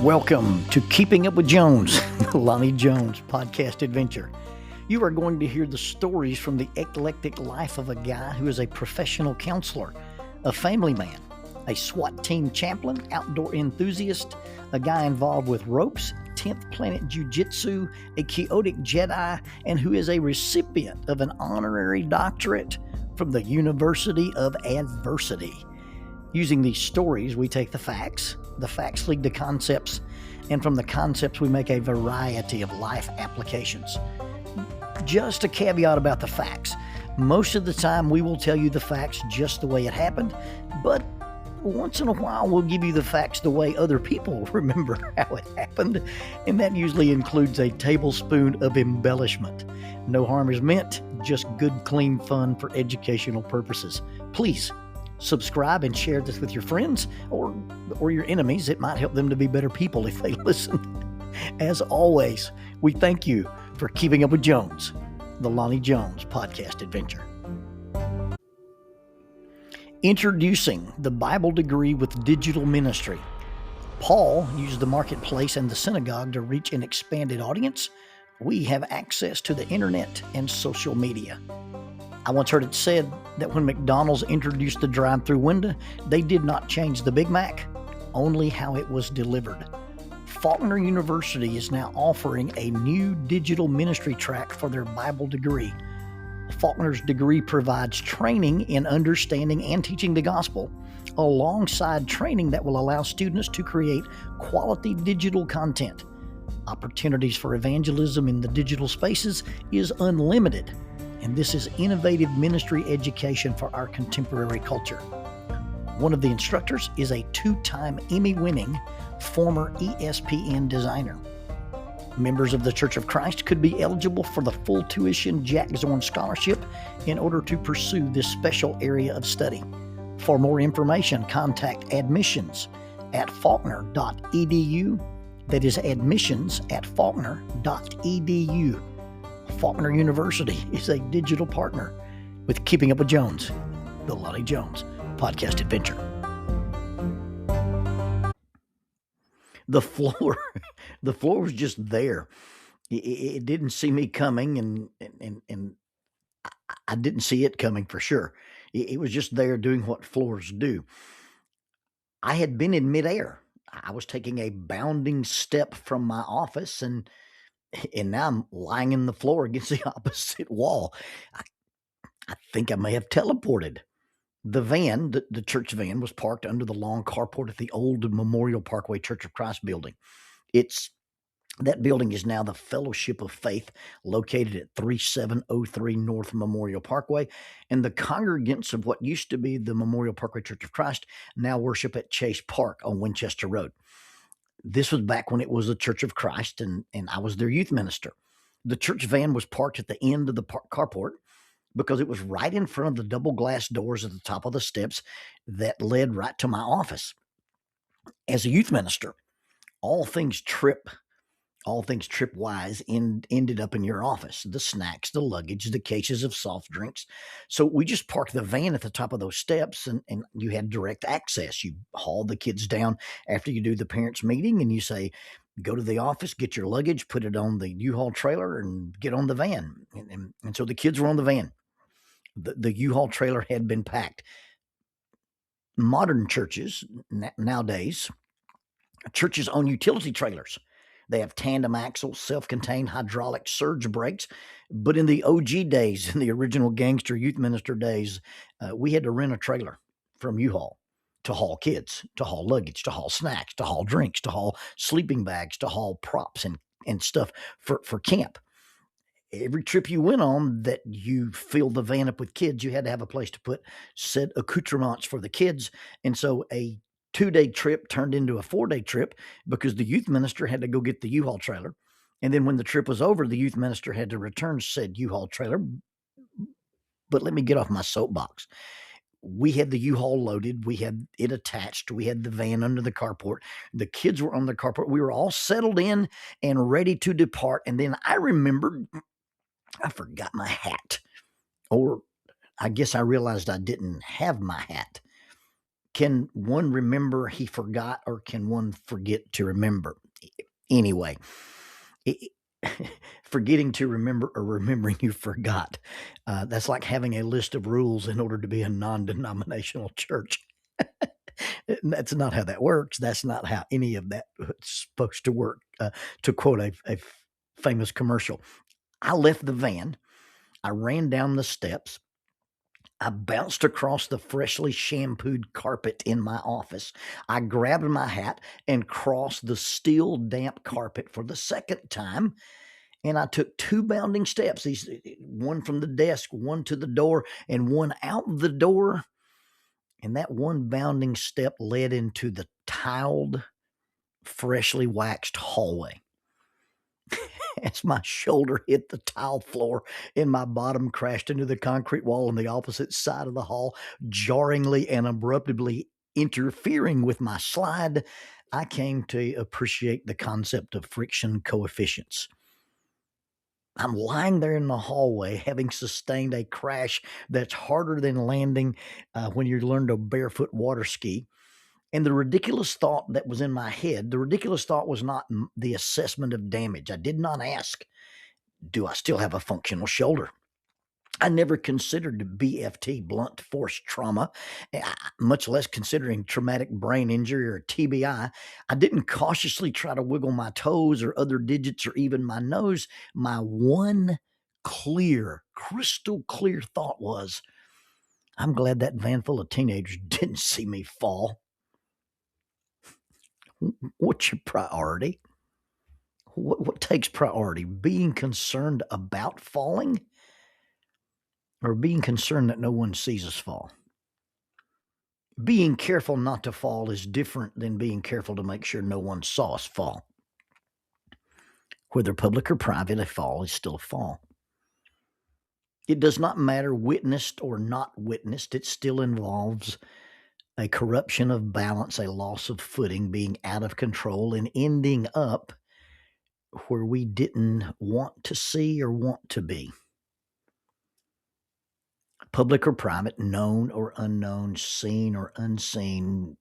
Welcome to Keeping Up with Jones, the Lonnie Jones podcast adventure. You are going to hear the stories from the eclectic life of a guy who is a professional counselor, a family man, a SWAT team chaplain, outdoor enthusiast, a guy involved with ropes, 10th Planet Jiu-Jitsu, a chaotic Jedi, and who is a recipient of an honorary doctorate from the University of Adversity. Using these stories, we take the facts lead to concepts, and from the concepts we make a variety of life applications. Just a caveat about the facts. Most of the time we will tell you the facts just the way it happened, but once in a while we'll give you the facts the way other people remember how it happened, and that usually includes a tablespoon of embellishment. No harm is meant, just good, clean fun for educational purposes. Please subscribe and share this with your friends or your enemies. It might help them to be better people if they listen. As always, we thank you for keeping up with Jones, the Lonnie Jones podcast adventure. Introducing the Bible degree with digital ministry. Paul used the marketplace and the synagogue to reach an expanded audience. We have access to the internet and social media. I once heard it said that when McDonald's introduced the drive-through window, they did not change the Big Mac, only how it was delivered. Faulkner University is now offering a new digital ministry track for their Bible degree. Faulkner's degree provides training in understanding and teaching the gospel, alongside training that will allow students to create quality digital content. Opportunities for evangelism in the digital spaces is unlimited, and this is innovative ministry education for our contemporary culture. One of the instructors is a 2-time Emmy-winning former ESPN designer. Members of the Church of Christ could be eligible for the full tuition Jack Zorn Scholarship in order to pursue this special area of study. For more information, contact admissions at faulkner.edu. That is admissions at faulkner.edu. Faulkner University is a digital partner with Keeping Up with Jones, the Lonnie Jones podcast adventure. The floor was just there. It didn't see me coming, and I didn't see it coming for sure. It was just there doing what floors do. I had been in midair. I was taking a bounding step from my office, and now I'm lying in the floor against the opposite wall. I think I may have teleported. The van, the church van, was parked under the long carport at the old Memorial Parkway Church of Christ building. That building is now the Fellowship of Faith, located at 3703 North Memorial Parkway, and the congregants of what used to be the Memorial Parkway Church of Christ now worship at Chase Park on Winchester Road. This was back when it was the Church of Christ, and I was their youth minister. The church van was parked at the end of the carport because it was right in front of the double glass doors at the top of the steps that led right to my office. As a youth minister, all things tripwise ended up in your office. The snacks, the luggage, the cases of soft drinks. So we just parked the van at the top of those steps, and you had direct access. You haul the kids down after you do the parents' meeting, and you say, go to the office, get your luggage, put it on the U-Haul trailer, and get on the van. And so the kids were on the van. The U-Haul trailer had been packed. Modern churches nowadays, churches own utility trailers. They have tandem axles, self-contained hydraulic surge brakes. But in the OG days, in the original gangster youth minister days, we had to rent a trailer from U-Haul to haul kids, to haul luggage, to haul snacks, to haul drinks, to haul sleeping bags, to haul props and stuff for camp. Every trip you went on that you filled the van up with kids, you had to have a place to put said accoutrements for the kids. And so a 2-day trip turned into a 4-day trip because the youth minister had to go get the U-Haul trailer. And then when the trip was over, the youth minister had to return said U-Haul trailer. But let me get off my soapbox. We had the U-Haul loaded. We had it attached. We had the van under the carport. The kids were on the carport. We were all settled in and ready to depart. And then I remembered I forgot my hat. Or I guess I realized I didn't have my hat. Can one remember he forgot, or can one forget to remember? Anyway, forgetting to remember or remembering you forgot. That's like having a list of rules in order to be a non-denominational church. That's not how that works. That's not how any of that is supposed to work. To quote a famous commercial, I left the van. I ran down the steps. I bounced across the freshly shampooed carpet in my office. I grabbed my hat and crossed the still damp carpet for the second time. And I took 2 bounding steps, one from the desk, one to the door, and one out the door. And that one bounding step led into the tiled, freshly waxed hallway. As my shoulder hit the tile floor and my bottom crashed into the concrete wall on the opposite side of the hall, jarringly and abruptly interfering with my slide, I came to appreciate the concept of friction coefficients. I'm lying there in the hallway, having sustained a crash that's harder than landing when you learn to barefoot water ski. And the ridiculous thought that was in my head, the ridiculous thought was not the assessment of damage. I did not ask, do I still have a functional shoulder? I never considered BFT, blunt force trauma, much less considering traumatic brain injury or TBI. I didn't cautiously try to wiggle my toes or other digits or even my nose. My one clear, crystal clear thought was, I'm glad that van full of teenagers didn't see me fall. What's your priority? What takes priority? Being concerned about falling, or being concerned that no one sees us fall? Being careful not to fall is different than being careful to make sure no one saw us fall. Whether public or private, a fall is still a fall. It does not matter witnessed or not witnessed. It still involves a corruption of balance, a loss of footing, being out of control, and ending up where we didn't want to see or want to be. Public or private, known or unknown, seen or unseen,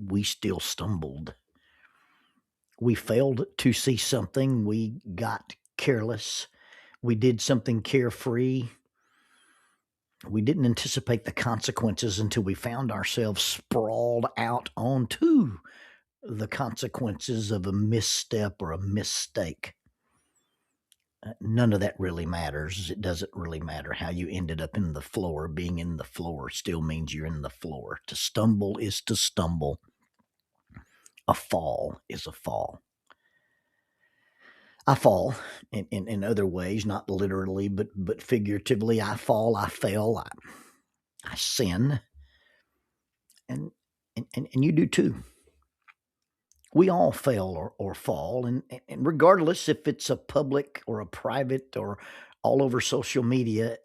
we still stumbled. We failed to see something. We got careless. We did something carefree. We didn't anticipate the consequences until we found ourselves sprawled out onto the consequences of a misstep or a mistake. None of that really matters. It doesn't really matter how you ended up in the floor. Being in the floor still means you're in the floor. To stumble is to stumble. A fall is a fall. I fall in other ways, not literally, but figuratively. I fall, I fail, I sin, and you do too. We all fail or fall, and regardless if it's a public or a private or all over social media,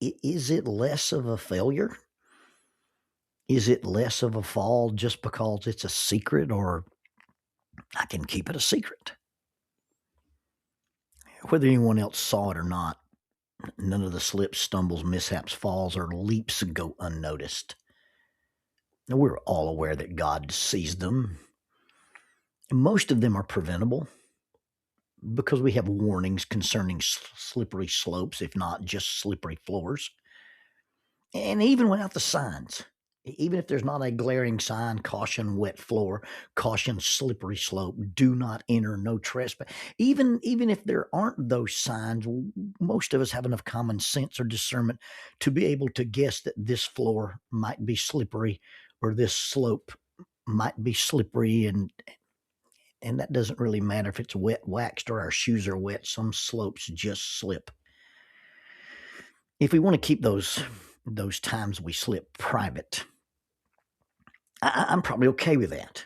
is it less of a failure? Is it less of a fall just because it's a secret, or I can keep it a secret? Whether anyone else saw it or not, none of the slips, stumbles, mishaps, falls, or leaps go unnoticed. Now, we're all aware that God sees them. Most of them are preventable because we have warnings concerning slippery slopes, if not just slippery floors. And even without the signs, even if there's not a glaring sign, caution wet floor, caution slippery slope, do not enter, no trespass. Even if there aren't those signs, most of us have enough common sense or discernment to be able to guess that this floor might be slippery or this slope might be slippery, and that doesn't really matter if it's wet, waxed, or our shoes are wet. Some slopes just slip. If we want to keep those times we slip private, I'm probably okay with that.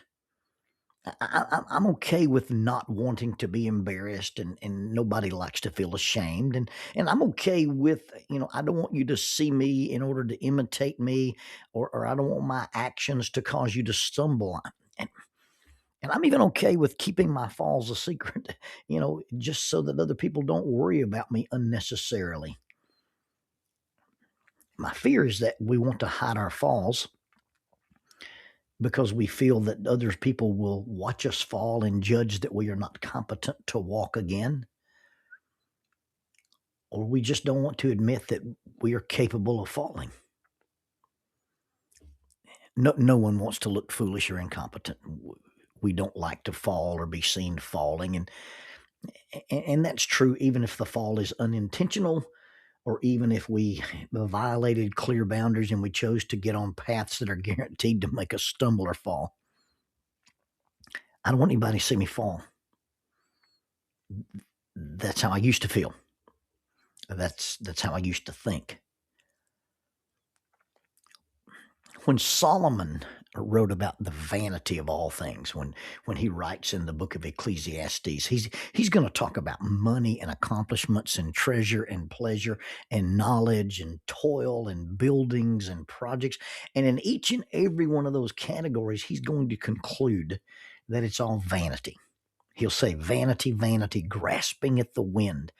I'm okay with not wanting to be embarrassed, and nobody likes to feel ashamed. And I'm okay with, I don't want you to see me in order to imitate me, or I don't want my actions to cause you to stumble. And I'm even okay with keeping my falls a secret, just so that other people don't worry about me unnecessarily. My fear is that we want to hide our falls because we feel that other people will watch us fall and judge that we are not competent to walk again, or we just don't want to admit that we are capable of falling. No one wants to look foolish or incompetent. We don't like to fall or be seen falling, and that's true even if the fall is unintentional, or even if we violated clear boundaries and we chose to get on paths that are guaranteed to make us stumble or fall. I don't want anybody to see me fall. That's how I used to feel. That's how I used to think. When Solomon wrote about the vanity of all things, when he writes in the book of Ecclesiastes, he's going to talk about money and accomplishments and treasure and pleasure and knowledge and toil and buildings and projects. And in each and every one of those categories, he's going to conclude that it's all vanity. He'll say, vanity, vanity, grasping at the wind.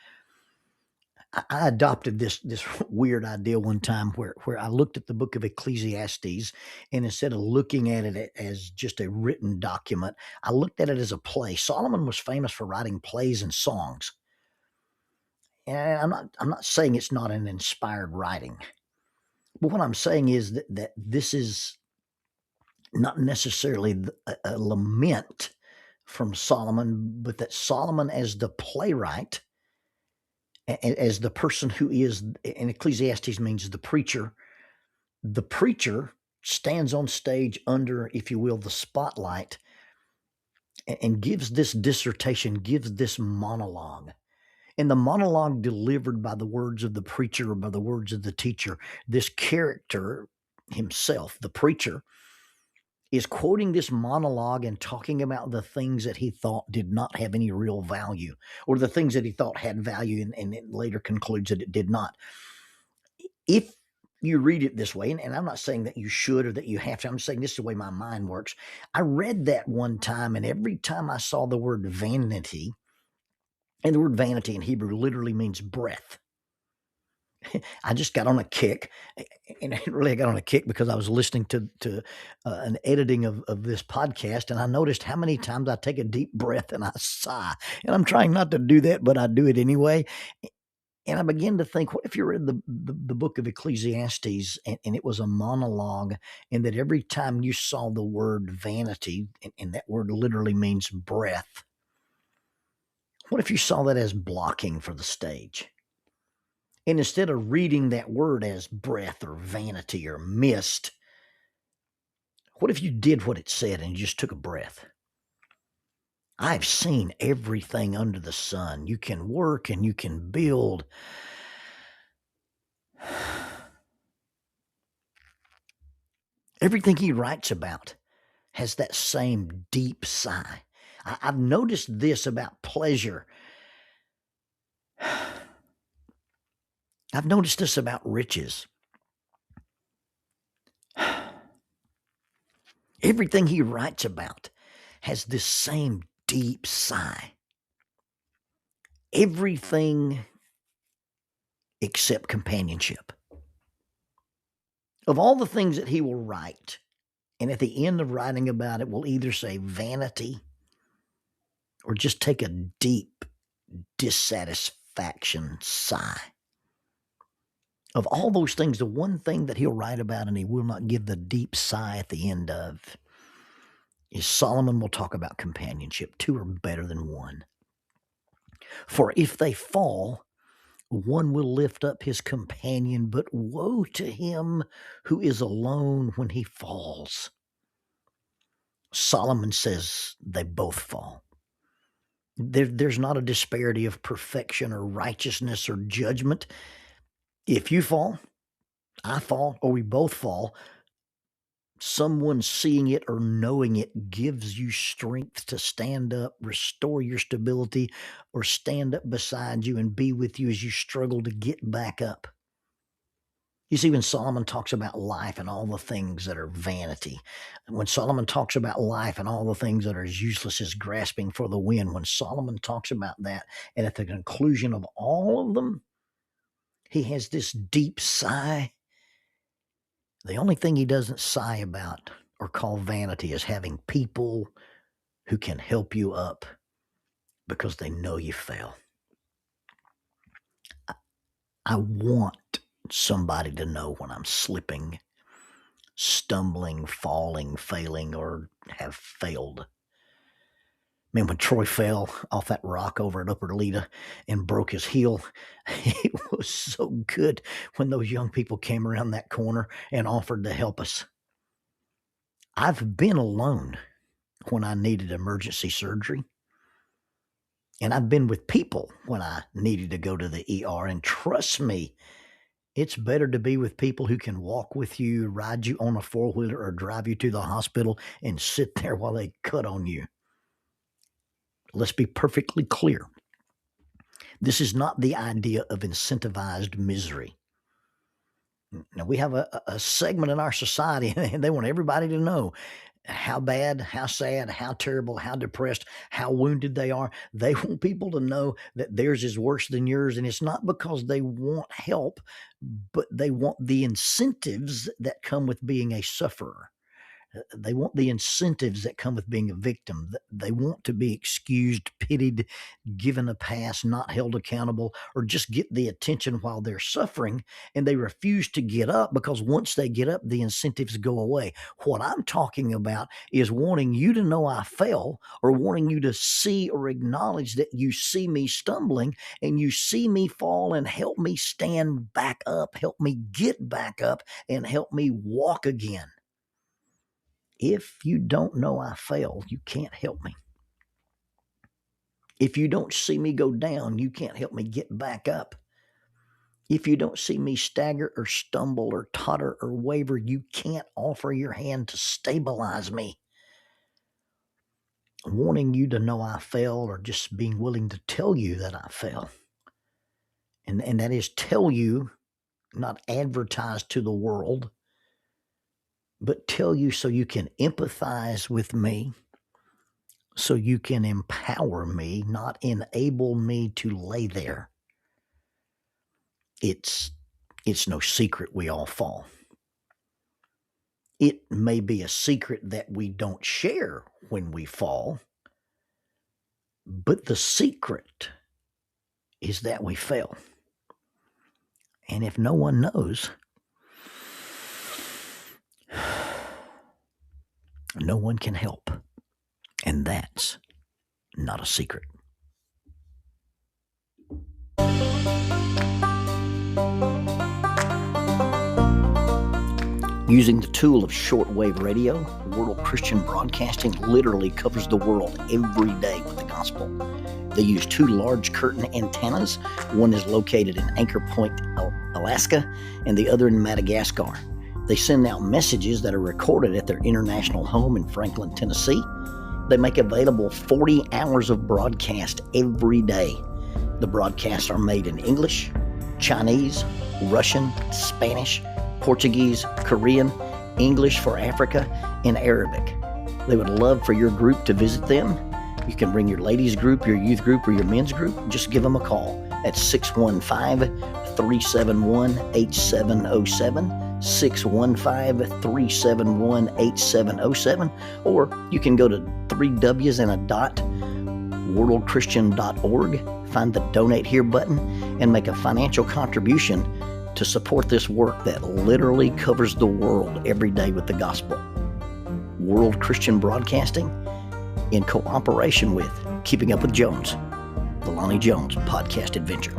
I adopted this weird idea one time where I looked at the book of Ecclesiastes, and instead of looking at it as just a written document, I looked at it as a play. Solomon was famous for writing plays and songs. And I'm not saying it's not an inspired writing. But what I'm saying is that this is not necessarily a lament from Solomon, but that Solomon, as the playwright, as the person who is, and Ecclesiastes means the preacher stands on stage under, if you will, the spotlight, and gives this dissertation, gives this monologue. And the monologue delivered by the words of the preacher or by the words of the teacher, this character himself, the preacher, is quoting this monologue and talking about the things that he thought did not have any real value, or the things that he thought had value, and it later concludes that it did not. If you read it this way, and I'm not saying that you should or that you have to, I'm saying this is the way my mind works. I read that one time, and every time I saw the word vanity, and the word vanity in Hebrew literally means breath, I just got on a kick, and really I got on a kick because I was listening to an editing of this podcast, and I noticed how many times I take a deep breath and I sigh. And I'm trying not to do that, but I do it anyway. And I began to think, what if you read the book of Ecclesiastes and it was a monologue, and that every time you saw the word vanity, and that word literally means breath, what if you saw that as blocking for the stage? And instead of reading that word as breath or vanity or mist, what if you did what it said and you just took a breath? I've seen everything under the sun. You can work and you can build. Everything he writes about has that same deep sigh. I've noticed this about pleasure. I've noticed this about riches. Everything he writes about has this same deep sigh. Everything except companionship. Of all the things that he will write, and at the end of writing about it, will either say vanity or just take a deep dissatisfaction sigh. Of all those things, the one thing that he'll write about and he will not give the deep sigh at the end of is Solomon will talk about companionship. Two are better than one. For if they fall, one will lift up his companion, but woe to him who is alone when he falls. Solomon says they both fall. There's not a disparity of perfection or righteousness or judgment. If you fall, I fall, or we both fall, someone seeing it or knowing it gives you strength to stand up, restore your stability, or stand up beside you and be with you as you struggle to get back up. You see, when Solomon talks about life and all the things that are vanity, when Solomon talks about life and all the things that are as useless as grasping for the wind, when Solomon talks about that, and at the conclusion of all of them, he has this deep sigh. The only thing he doesn't sigh about or call vanity as having people who can help you up because they know you fail. I want somebody to know when I'm slipping, stumbling, falling, failing, or have failed. Man, when Troy fell off that rock over at Upper Leda and broke his heel, it was so good when those young people came around that corner and offered to help us. I've been alone when I needed emergency surgery. And I've been with people when I needed to go to the ER. And trust me, it's better to be with people who can walk with you, ride you on a four-wheeler, or drive you to the hospital and sit there while they cut on you. Let's be perfectly clear. This is not the idea of incentivized misery. Now, we have a segment in our society, and they want everybody to know how bad, how sad, how terrible, how depressed, how wounded they are. They want people to know that theirs is worse than yours. And it's not because they want help, but they want the incentives that come with being a sufferer. They want the incentives that come with being a victim. They want to be excused, pitied, given a pass, not held accountable, or just get the attention while they're suffering. And they refuse to get up because once they get up, the incentives go away. What I'm talking about is wanting you to know I fell, or wanting you to see or acknowledge that you see me stumbling and you see me fall and help me stand back up, help me get back up, and help me walk again. If you don't know I fail, you can't help me. If you don't see me go down, you can't help me get back up. If you don't see me stagger or stumble or totter or waver, you can't offer your hand to stabilize me. Wanting you to know I fail, or just being willing to tell you that I fail. And that is tell you, not advertise to the world, but tell you so you can empathize with me, so you can empower me, not enable me to lay there. It's no secret we all fall. It may be a secret that we don't share when we fall, but the secret is that we fail. And if no one knows, no one can help. And that's not a secret. Using the tool of shortwave radio, World Christian Broadcasting literally covers the world every day with the gospel. They use two large curtain antennas. One is located in Anchor Point, Alaska, and the other in Madagascar. They send out messages that are recorded at their international home in Franklin, Tennessee. They make available 40 hours of broadcast every day. The broadcasts are made in English, Chinese, Russian, Spanish, Portuguese, Korean, English for Africa, and Arabic. They would love for your group to visit them. You can bring your ladies group, your youth group, or your men's group. Just give them a call at 615-371-8707, 615-371-8707, or you can go to worldchristian.org, find the Donate Here button, and make a financial contribution to support this work that literally covers the world every day with the gospel. World Christian Broadcasting, in cooperation with Keeping Up with Jones, the Lonnie Jones podcast adventure.